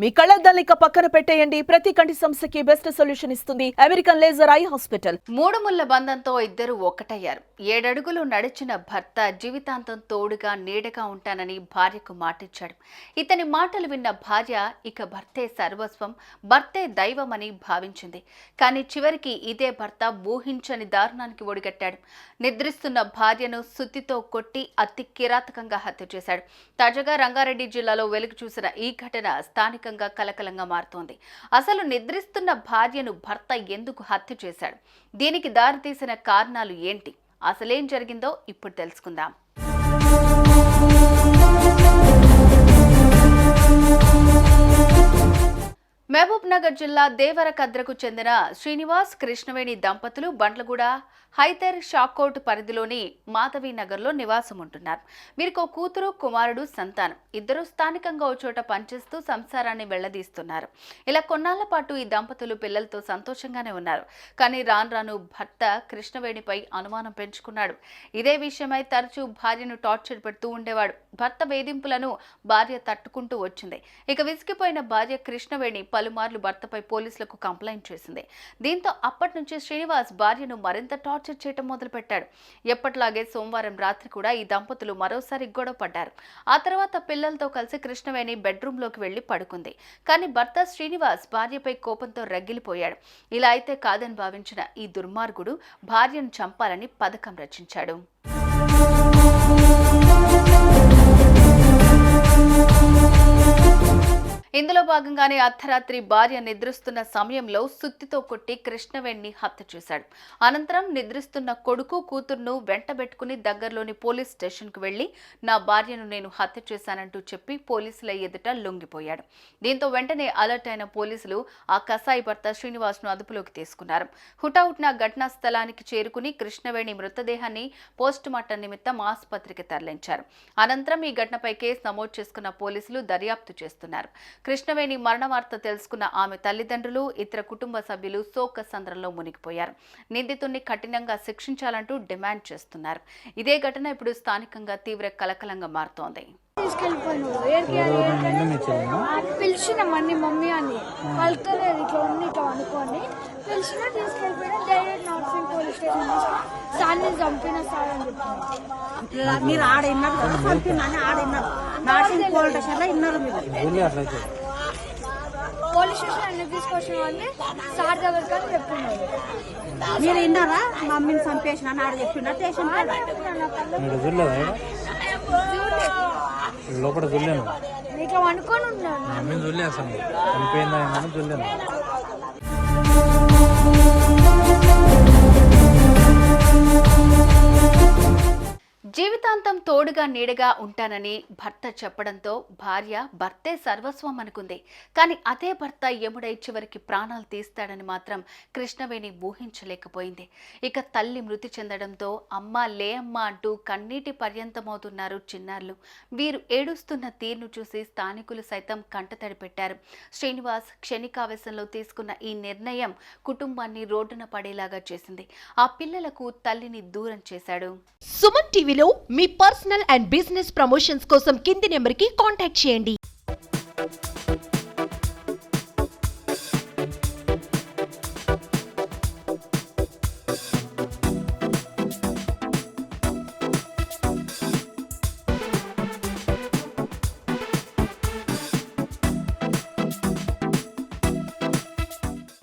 మీ కళ్ళద్దాలిక పక్కన పెట్టేయండి. ప్రతి కంటి సమస్యకి బెస్ట్ సొల్యూషన్ ఇస్తుంది అమెరికన్ లేజర్ ఐ హాస్పిటల్. మూడు ముళ్ల బంధంతో ఇద్దరు ఒక్కటయ్యారు. 7 అడుగులు నడిచిన భర్త జీవితాంతం తోడుగా నీడగా ఉంటానని భార్యకు మాటిచ్చాడు. ఇతని మాటలు విన్న భార్య ఇక భర్తే సర్వస్వం, భర్తే దైవమని భావించింది. కానీ చివరికి ఇదే భర్త ఊహించని దారుణానికి ఒడిగట్టాడు. నిద్రిస్తున్న భార్యను సుత్తితో కొట్టి అతి కిరాతకంగా హత్య చేశాడు. తాజాగా రంగారెడ్డి జిల్లాలో వెలుగు చూసిన ఈ ఘటన స్థానికంగా కలకలంగా మారుతోంది. అసలు నిద్రిస్తున్న భార్యను భర్త ఎందుకు హత్య చేశాడు? దీనికి దారితీసిన కారణాలు ఏంటి? అసలేం జరిగిందో ఇప్పుడు తెలుసుకుందాం. మహబూబ్ నగర్ జిల్లా దేవరకద్రకు చెందిన శ్రీనివాస్ కృష్ణవేణి దంపతులు బండ్లగూడ హైదర్ షాకోట్ పరిధిలోని మాధవి నగర్లో నివాసం ఉంటున్నారు. వీరికి కూతురు కుమారుడు సంతానం. ఇద్దరు స్థానికంగా ఓ చోట పనిచేస్తూ సంసారాన్ని వెళ్లదీస్తున్నారు. ఇలా కొన్నాళ్ల పాటు ఈ దంపతులు పిల్లలతో సంతోషంగానే ఉన్నారు. కానీ రాను భర్త కృష్ణవేణిపై అనుమానం పెంచుకున్నాడు. ఇదే విషయమై తరచూ భార్యను టార్చర్ పెడుతూ ఉండేవాడు. భర్త వేధింపులను భార్య తట్టుకుంటూ వచ్చింది. ఇక విసిగిపోయిన భార్య కృష్ణవేణి పలుమార్లు భర్తపై పోలీసులకు కంప్లైంట్ చేసింది. దీంతో అప్పటి నుంచి శ్రీనివాస్ భార్యను మరింత టార్చర్ చేయటం మొదలుపెట్టాడు. ఎప్పట్లాగే సోమవారం రాత్రి కూడా ఈ దంపతులు మరోసారి గొడవ పడ్డారు. ఆ తర్వాత పిల్లలతో కలిసి కృష్ణవేణి బెడ్రూమ్లోకి వెళ్లి పడుకుంది. కానీ భర్త శ్రీనివాస్ భార్యపై కోపంతో రగిలిపోయాడు. ఇలా అయితే కాదని భావించిన ఈ దుర్మార్గుడు భార్యను చంపాలని పథకం రచించాడు. ఇందులో భాగంగానే అర్ధరాత్రి భార్య నిద్రిస్తున్న సమయంలో సుత్తితో కొట్టి కృష్ణవేణిని హత్య చేశాడు. అనంతరం నిద్రిస్తున్న కొడుకు కూతురును వెంటబెట్టుకుని దగ్గరలోని పోలీస్ స్టేషన్కు వెళ్లి నా భార్యను నేను హత్య చేశానంటూ చెప్పి పోలీసుల ఎదుట లొంగిపోయాడు. దీంతో వెంటనే అలర్ట్ అయిన పోలీసులు ఆ కసాయి భర్త శ్రీనివాస్ను అదుపులోకి తీసుకున్నారు. హుటాహుటిన ఘటనా స్థలానికి చేరుకుని కృష్ణవేణి మృతదేహాన్ని పోస్టుమార్టం నిమిత్తం ఆసుపత్రికి తరలించారు. అనంతరం ఈ ఘటనపై కేసు నమోదు చేసుకున్న పోలీసులు దర్యాప్తు చేస్తున్నారు. కృష్ణవేణి మరణ వార్త తెలుసుకున్న ఆమె తల్లిదండ్రులు, ఇతర కుటుంబ సభ్యులు శోకసంద్రంలో మునిగిపోయారు. నిందితుడిని కఠినంగా శిక్షించాలంటూ డిమాండ్ చేస్తున్నారు. ఇదే ఘటన ఇప్పుడు స్థానికంగా తీవ్ర కలకలంగా మారుతోంది. పిలిచినామని మమ్మీ అని కలుతలేదు, ఇట్లా అనుకోని పిలిచిన తీసుకెళ్ళిపోయినా డైరెక్ట్ నార్సింగ్ పోలీస్ స్టేషన్ సార్ని చంపిన సార్ అని చెప్పారు. మీరు ఆడ విన్నారు కదా, చంపినని ఆడ విన్నారు. నార్సింగ్ పోలీస్ స్టేషన్ లో విన్నారు. పోలీస్ స్టేషన్ అన్ని తీసుకొచ్చిన వాళ్ళని సార్ దగ్గరికి అని చెప్తున్నారు. మీరు విన్నారా? మమ్మీని చంపేసిన ఆడ చెప్పిన స్టేషన్ లోపల చూడలేను, ఇట్లా అనుకోని ఉన్నాను. చూడలే, అసలు చనిపోయిందా చూడలేను. జీవితాంతం తోడుగా నీడగా ఉంటానని భర్త చెప్పడంతో భార్య భర్తే సర్వస్వం అనుకుంది. కానీ అదే భర్త యముడై చివరికి ప్రాణాలు తీస్తాడని మాత్రం కృష్ణవేణి ఊహించలేకపోయింది. ఇక తల్లి మృతి చెందడంతో అమ్మ లే అమ్మ అంటూ కన్నీటి పర్యంతమవుతున్నారు చిన్నారులు. వీరు ఏడుస్తున్న తీరును చూసి స్థానికులు సైతం కంటతడి పెట్టారు. శ్రీనివాస్ క్షణికావేశంలో తీసుకున్న ఈ నిర్ణయం కుటుంబాన్ని రోడ్డున పడేలాగా చేసింది. ఆ పిల్లలకు తల్లిని దూరం చేశాడు. సుమన్ టీవీలో మీ పర్సనల్ అండ్ బిజినెస్ ప్రమోషన్స్ కోసం కింది నెంబర్కి కాంటాక్ట్ చేయండి.